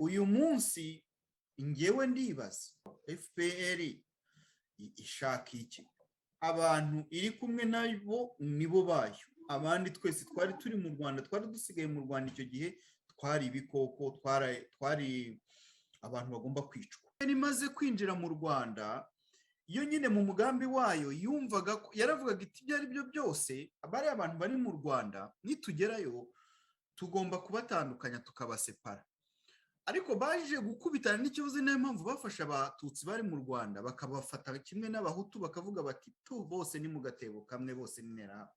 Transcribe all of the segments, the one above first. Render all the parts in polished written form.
uyu munsi ngewe ndibaza FPR ishaka iki? Abantu iri kumwe nabo nibo bayo, abandi twese twari turi mu Rwanda, twari dusigaye mu Rwanda icyo gihe twari ibikoko, twari abantu bagomba kwicwa. Imaze kwinjira mu Rwanda, iyo nyine mu mugambi wayo yumvaga yaravugaga iti ibyo ari byo byose abari abantu bari mu Rwanda nitugerayo tugomba kubatandukanya tukabasepara. Ariko baje gukubitana n'ikibazo, niyo mpamvu bafasha abatutsi bari mu Rwanda bakabafata kimwe n'abahutu, bakavuga bati tu bose ni mu gatebo kamwe, bose ni nera.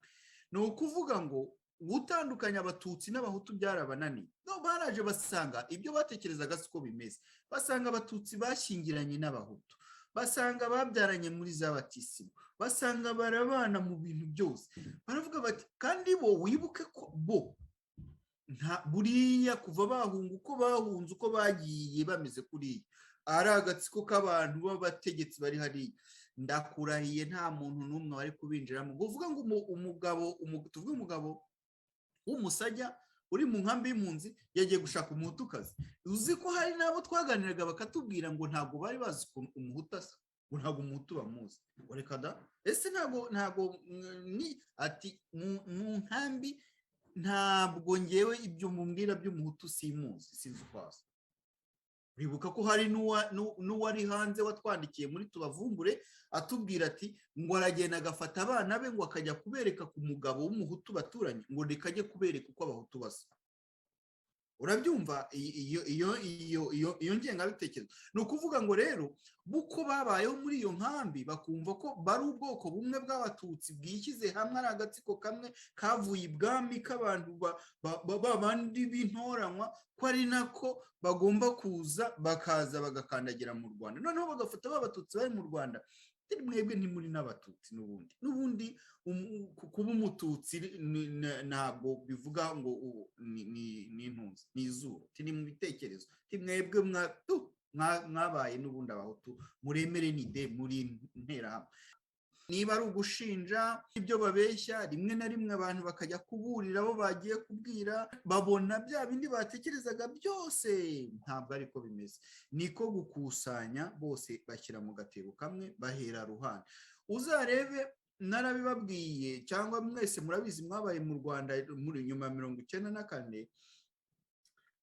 Ni ukuvuga ngo gutandukanya abatutsi n'abahutu byarabananiye. No, baraje basanga ibyo batekerezaga siko bimeze. Basanga abatutsi bashyingiranye n'abahutu, basanga babyaranye muri za batisimu, basanga barabana mu bintu byose. Baravuga bati kandi bo wibuke ko bo nta buriya kuva bahunga uko bahunze uko bagiye bameze kuriya ari agatsiko k'abantu b'abategetsi bari hariya. Ndakurahiye nta muntu n'umwe wari kubinjiramo. Uvuga ngo tuvuge umugabo w'umusajya uri mu nkambi y'impunzi yagiye gushaka umuhutukazi. Uzi ko hari nabo twaganiraga bakatubwira ngo ntabwo bari bazi umuhutu asa, ngo ntabwo umuhutu bamuzi. Reka da, ese ntabwo ni ati mu nkambi ntabwo ngewe ibyo mumbwira by'umuhutu simuzi, sinzi ukwasa. Uribuka ko hari n'uwari hanze watwandikiye muri Tubavumbure atubwira ati ngo aragenda agafata abana be ngo akajya kubereka ku mugabo w'umuhutu baturanye ngo reka ajye kubereka uko abahutu basa. Urabyumva iyo ngengabitekerezo? Ni ukuvuga ngo rero buko babayeho muri iyo nkambi bakumva ko bari ubwoko bumwe bw'abatutsi bwishyize hamwe, ari agatsiko kamwe kavuye ibwami k'abantu babandi b'intoranywa, ko ari nako bagomba kuza bakaza bagakandagira mu Rwanda. Noneho bagafata b'abatutsi bari mu Rwanda, mwebwe ntimuri n'abatutsi. N'ubundi kuba umututsi ntabwo bivuga ngo ni intunzi, ni izuru, ni mu bitekerezo. Mwebwe mwabaye n'ubundi abahutu, muremere nide muri nterahamwe. Niba ari ugushinja ibyo babeshya, rimwe na rimwe abantu bakajya kuburira abo bagiye kubwira, babona bya bindi batekerezaga byose ntabwo ariko bimeze. Niko gukusanya bose bashyira mu gatebo kamwe, bahera ruhande. Uzarebe, narabibabwiye cyangwa mwese murabizi, mwabaye mu Rwanda muri nyuma ya 1994,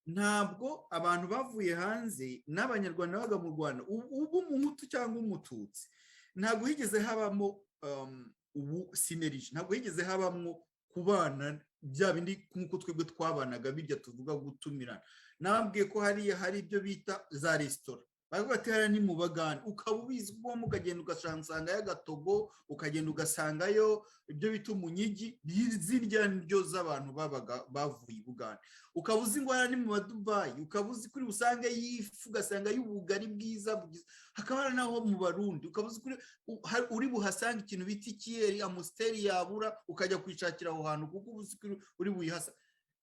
ntabwo abantu bavuye hanze n'abanyarwanda baga mu Rwanda ubu umuhutu cyangwa umututsi ntabwo higeze habamo ubu sinerije, ntabwo higeze habamo kubana bya bindi nk'uko twebwe twabanaga birya tuvuga gutumirana. Nababwiye ko hari ibyo bita za resitora, bavuga ati hariya ni mu Bagande, ukaba ubizi ko ukagenda ugasangayo agatogo, ukagenda ugasangayo ibyo bita umunyigi, zirya ndyo z'abantu bavuye i Bugande. Ukaba uzi ngo hariya ni mu Badubayi, ukaba uzi kuri usange y'ifu, ugasanga y'ubugari bwiza, hakaba hari naho mu Barundi, ukaba uzi kuri uri buhasanga ikintu bita ikiyeri, amusiteri yabura ukajya kwishakira aho hantu kuko uzi kuri uri buyihasa.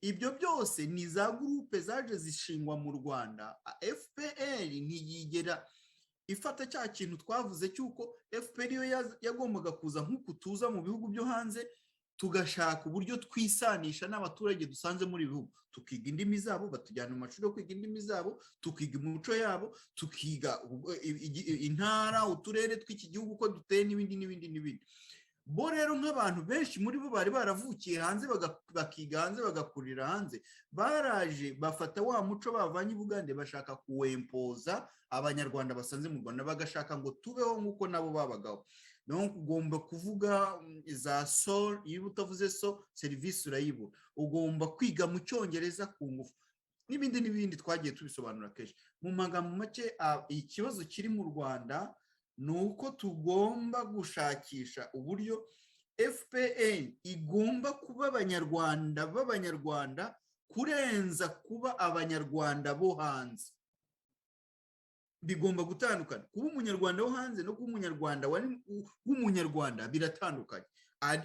Ibyo byose ni za gurupe zaje zishingwa mu Rwanda. FPR ntiyigera ifata cya kintu twavuze cyuko FPR yo yagombaga kuza nk'uko tuza mu bihugu byo hanze, tugashaka uburyo twisanisha n'abaturage dusanze muri bihugu, tukiga indimi zabo, batujyana mu mashuri yo kwiga indimi zabo, tukiga umuco yabo, tukiga intara, uturere tw'iki gihugu uko duteye n'ibindi. Bo rero nk'abantu benshi muri bo bari baravukiye hanze, bakiga hanze, bagakurira hanze, baraje bafata wa muco bavanye i Bugande bashaka kuwempoza abanyarwanda basanze mu Rwanda, bagashaka ngo tubeho nk'uko nabo babagaho. Donc ugomba kuvuga za so, iyo utavuze so serivisi urayibura, ugomba kwiga mu Cyongereza ku ngufu n'ibindi twagiye tubisobanura kenshi. Mu magambo make, ikibazo kiri mu Rwanda nuko tugomba gushakisha uburyo FPR igomba kuba abanyarwanda kurenza kuba abanyarwanda bo hanze. Bigomba gutandukana. Kuba umunyarwanda wo hanze no kuba umunyarwanda w'umunyarwanda biratandukanye.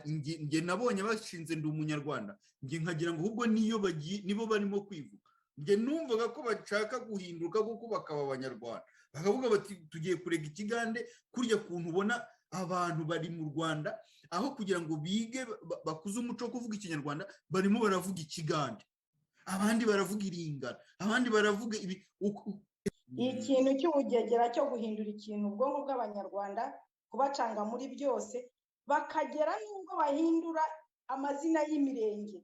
Nge nabonye bashinze Ndi Umunyarwanda, nge nkagira ngo ahubwo nibo barimo kwivuga. Nge numvaga ko bashaka guhinduka kuko bakaba abanyarwanda, bakavuga bati tugiye kurega ikigande, kurya kuntu ubona abantu bari mu Rwanda aho kugira ngo bige bakuze umuco wo kuvuga ikinyarwanda barimo baravuga ikigande. abandi baravuga iringara, abandi baravuga ibi. Ikintu cy'ubugegera cyo guhindura ikintu ubwonko bw'Abanyarwanda, kubacanga muri byose, bakagera nubwo bahindura amazina y'imirenge